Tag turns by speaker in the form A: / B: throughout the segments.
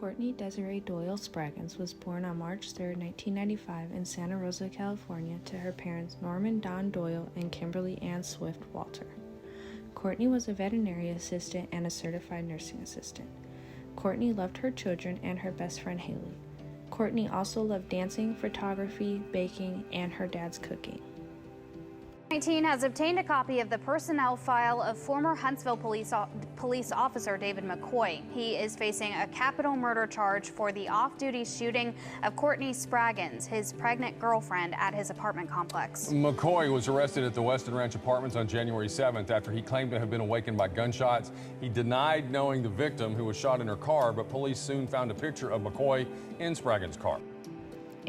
A: Courtney Desiree Doyle Spraggins was born on March 3, 1995 in Santa Rosa, California to her parents Norman Don Doyle and Kimberly Ann Swift Walter. Courtney was a veterinary assistant and a certified nursing assistant. Courtney loved her children and her best friend Haley. Courtney also loved dancing, photography, baking, and her dad's cooking.
B: 19 has obtained a copy of the personnel file of former Huntsville police officer David McCoy. He is facing a capital murder charge for the off-duty shooting of Courtney Spraggins, his pregnant girlfriend, at his apartment complex.
C: McCoy was arrested at the Weston Ranch Apartments on January 7th after he claimed to have been awakened by gunshots. He denied knowing the victim, who was shot in her car, but police soon found a picture of McCoy in Spraggins' car.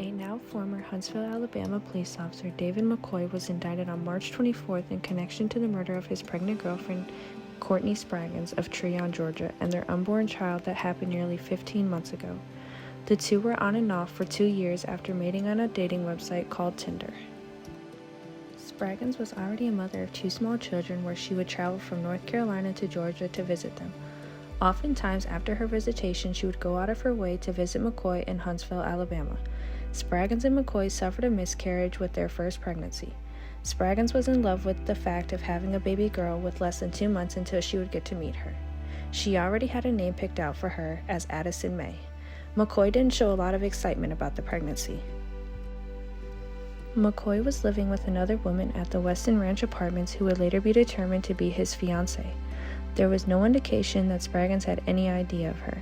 A: A now former Huntsville, Alabama police officer, David McCoy, was indicted on March 24th in connection to the murder of his pregnant girlfriend, Courtney Spraggins, of Treon, Georgia, and their unborn child that happened nearly 15 months ago. The two were on and off for 2 years after meeting on a dating website called Tinder. Spraggins was already a mother of 2 small children, where she would travel from North Carolina to Georgia to visit them. Oftentimes, after her visitation, she would go out of her way to visit McCoy in Huntsville, Alabama. Spraggins and McCoy suffered a miscarriage with their first pregnancy. Spraggins was in love with the fact of having a baby girl with less than 2 months until she would get to meet her. She already had a name picked out for her as Addison May. McCoy didn't show a lot of excitement about the pregnancy. McCoy was living with another woman at the Weston Ranch Apartments who would later be determined to be his fiancée. There was no indication that Spraggins had any idea of her.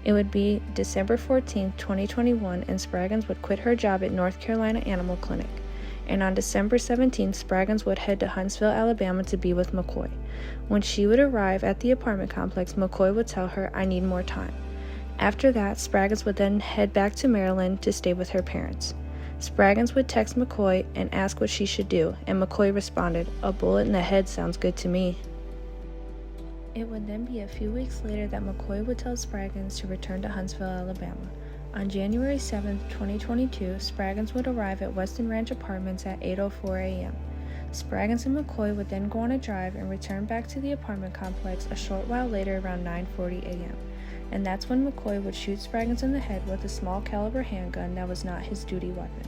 A: It would be December 14, 2021, and Spraggins would quit her job at North Carolina Animal Clinic. And on December 17, Spraggins would head to Huntsville, Alabama to be with McCoy. When she would arrive at the apartment complex, McCoy would tell her, "I need more time." After that, Spraggins would then head back to Maryland to stay with her parents. Spraggins would text McCoy and ask what she should do, and McCoy responded, "A bullet in the head sounds good to me." It would then be a few weeks later that McCoy would tell Spraggins to return to Huntsville, Alabama. On January 7, 2022, Spraggins would arrive at Weston Ranch Apartments at 8:04 a.m. Spraggins and McCoy would then go on a drive and return back to the apartment complex a short while later around 9:40 a.m. And that's when McCoy would shoot Spraggins in the head with a small caliber handgun that was not his duty weapon.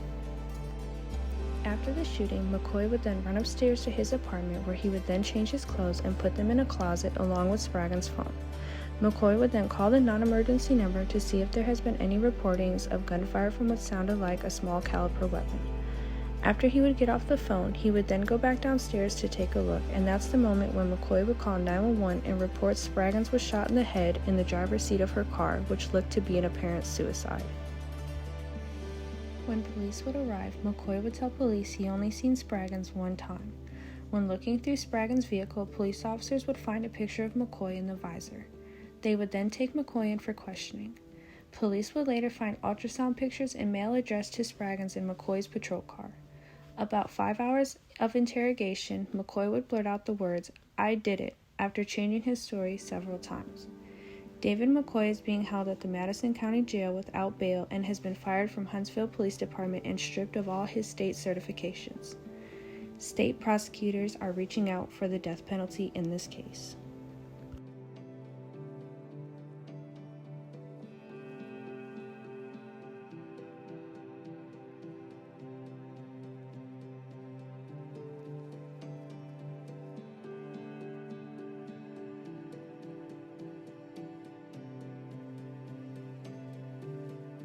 A: After the shooting, McCoy would then run upstairs to his apartment, where he would then change his clothes and put them in a closet along with Spraggins' phone. McCoy would then call the non-emergency number to see if there has been any reportings of gunfire from what sounded like a small caliber weapon. After he would get off the phone, he would then go back downstairs to take a look, and that's the moment when McCoy would call 911 and report Spraggins was shot in the head in the driver's seat of her car, which looked to be an apparent suicide. When police would arrive, McCoy would tell police he only seen Spraggins one time. When looking through Spraggins' vehicle, police officers would find a picture of McCoy in the visor. They would then take McCoy in for questioning. Police would later find ultrasound pictures and mail addressed to Spraggins in McCoy's patrol car. About 5 hours of interrogation, McCoy would blurt out the words, "I did it," after changing his story several times. David McCoy is being held at the Madison County Jail without bail and has been fired from Huntsville Police Department and stripped of all his state certifications. State prosecutors are reaching out for the death penalty in this case.